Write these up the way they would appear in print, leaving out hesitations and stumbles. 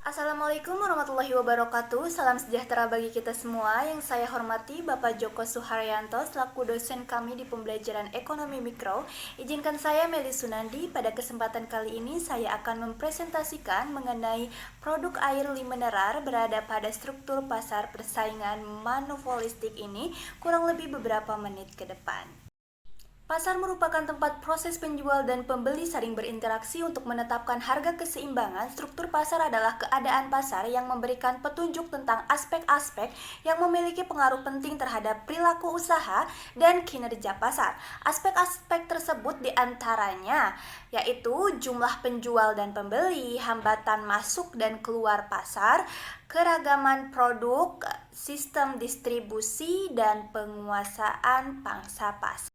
Assalamualaikum warahmatullahi wabarakatuh. Salam sejahtera bagi kita semua. Yang saya hormati Bapak Joko Suharyanto selaku dosen kami di pembelajaran Ekonomi Mikro. Izinkan saya Meli Sunandi. Pada kesempatan kali ini saya akan mempresentasikan mengenai produk air mineral berada pada struktur pasar persaingan monopolistik ini kurang lebih beberapa menit ke depan. Pasar merupakan tempat proses penjual dan pembeli saling berinteraksi untuk menetapkan harga keseimbangan. Struktur pasar adalah keadaan pasar yang memberikan petunjuk tentang aspek-aspek yang memiliki pengaruh penting terhadap perilaku usaha dan kinerja pasar. Aspek-aspek tersebut diantaranya yaitu jumlah penjual dan pembeli, hambatan masuk dan keluar pasar, keragaman produk, sistem distribusi, dan penguasaan pangsa pasar.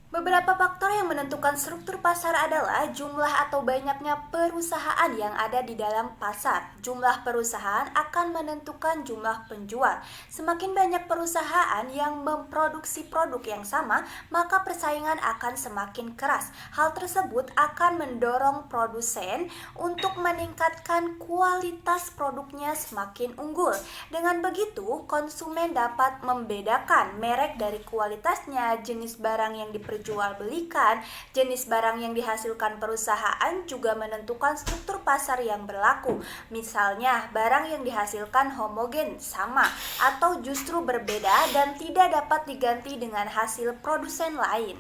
Beberapa faktor yang menentukan struktur pasar adalah jumlah atau banyaknya perusahaan yang ada di dalam pasar. Jumlah perusahaan akan menentukan jumlah penjual. Semakin banyak perusahaan yang memproduksi produk yang sama, maka persaingan akan semakin keras. Hal tersebut akan mendorong produsen untuk meningkatkan kualitas produknya semakin unggul. Dengan begitu, konsumen dapat membedakan merek dari kualitasnya, jenis barang yang diperjualbelikan, jenis barang yang dihasilkan perusahaan juga menentukan struktur pasar yang berlaku. Misalnya, barang yang dihasilkan homogen, sama, atau justru berbeda dan tidak dapat diganti dengan hasil produsen lain.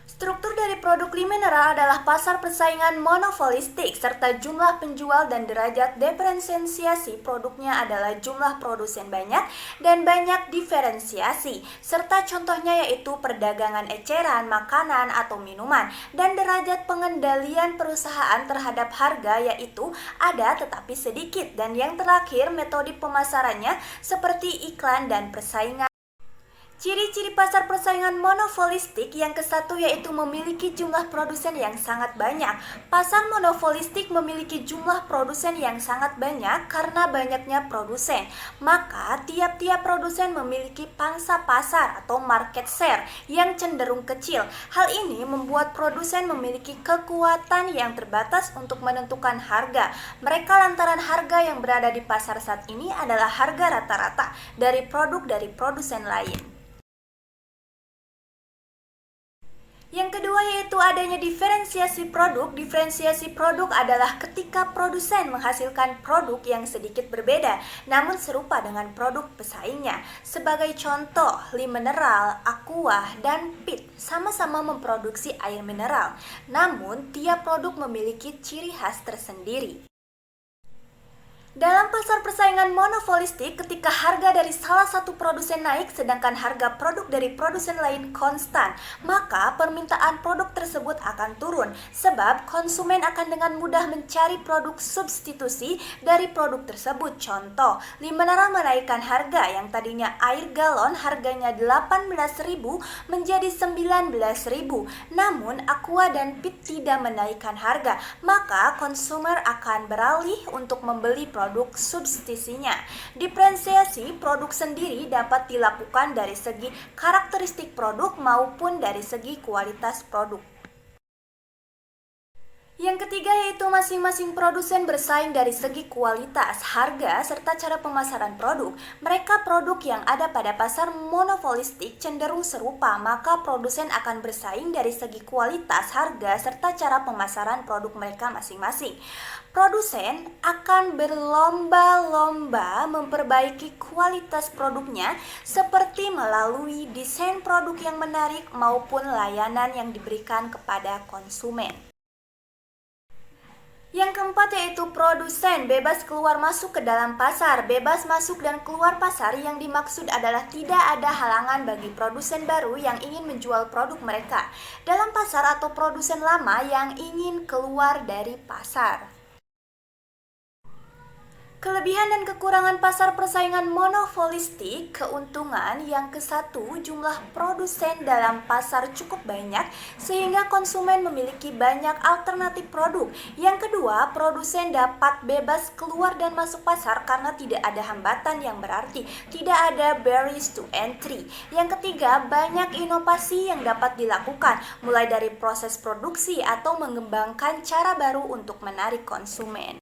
Struktur dari produk mineral adalah pasar persaingan monopolistik serta jumlah penjual dan derajat diferensiasi produknya adalah jumlah produsen banyak dan banyak diferensiasi, serta contohnya yaitu perdagangan eceran, makanan atau minuman, dan derajat pengendalian perusahaan terhadap harga yaitu ada tetapi sedikit, dan yang terakhir metode pemasarannya seperti iklan dan persaingan. Ciri-ciri pasar persaingan monopolistik yang kesatu yaitu memiliki jumlah produsen yang sangat banyak. Pasar monopolistik memiliki jumlah produsen yang sangat banyak karena banyaknya produsen. Maka tiap-tiap produsen memiliki pangsa pasar atau market share yang cenderung kecil. Hal ini membuat produsen memiliki kekuatan yang terbatas untuk menentukan harga. Mereka lantaran harga yang berada di pasar saat ini adalah harga rata-rata dari produk dari produsen lain. Yang kedua yaitu adanya diferensiasi produk. Diferensiasi produk adalah ketika produsen menghasilkan produk yang sedikit berbeda namun serupa dengan produk pesaingnya. Sebagai contoh, Mineral, Aqua, dan Pit sama-sama memproduksi air mineral, namun tiap produk memiliki ciri khas tersendiri. Dalam pasar persaingan monopolistik, ketika harga dari salah satu produsen naik sedangkan harga produk dari produsen lain konstan, maka permintaan produk tersebut akan turun sebab konsumen akan dengan mudah mencari produk substitusi dari produk tersebut. Contoh, Mineral menaikkan harga yang tadinya air galon harganya 18.000 menjadi 19.000. Namun Aqua dan Pit tidak menaikkan harga, maka konsumer akan beralih untuk membeli produk substitusinya. Diferensiasi produk sendiri dapat dilakukan dari segi karakteristik produk maupun dari segi kualitas produk. Yang ketiga yaitu masing-masing produsen bersaing dari segi kualitas, harga, serta cara pemasaran produk. Mereka produk yang ada pada pasar monopolistik cenderung serupa, maka produsen akan bersaing dari segi kualitas, harga, serta cara pemasaran produk mereka masing-masing. Produsen akan berlomba-lomba memperbaiki kualitas produknya seperti melalui desain produk yang menarik maupun layanan yang diberikan kepada konsumen. Yang keempat yaitu produsen bebas keluar masuk ke dalam pasar. Bebas masuk dan keluar pasar yang dimaksud adalah tidak ada halangan bagi produsen baru yang ingin menjual produk mereka dalam pasar atau produsen lama yang ingin keluar dari pasar. Kelebihan dan kekurangan pasar persaingan monopolistik. Keuntungan yang ke-1, jumlah produsen dalam pasar cukup banyak sehingga konsumen memiliki banyak alternatif produk. Yang kedua, produsen dapat bebas keluar dan masuk pasar karena tidak ada hambatan yang berarti, tidak ada barriers to entry. Yang ketiga, banyak inovasi yang dapat dilakukan, mulai dari proses produksi atau mengembangkan cara baru untuk menarik konsumen.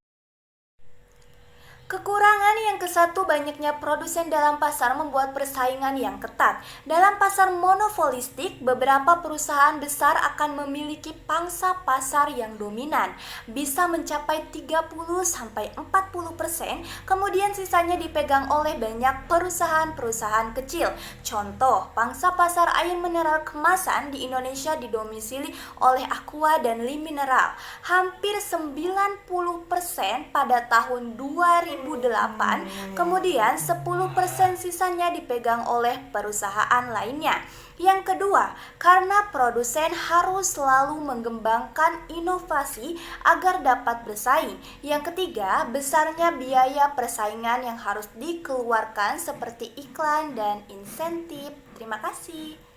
Kekurangan yang ke-1, banyaknya produsen dalam pasar membuat persaingan yang ketat. Dalam pasar monopolistik, beberapa perusahaan besar akan memiliki pangsa pasar yang dominan, bisa mencapai 30-40%, kemudian sisanya dipegang oleh banyak perusahaan-perusahaan kecil. Contoh, pangsa pasar air mineral kemasan di Indonesia didomisili oleh Aqua dan Lim Mineral. Hampir 90% pada tahun 2008, kemudian 10% sisanya dipegang oleh perusahaan lainnya. Yang kedua, karena produsen harus selalu mengembangkan inovasi agar dapat bersaing. Yang ketiga, besarnya biaya persaingan yang harus dikeluarkan seperti iklan dan insentif. Terima kasih.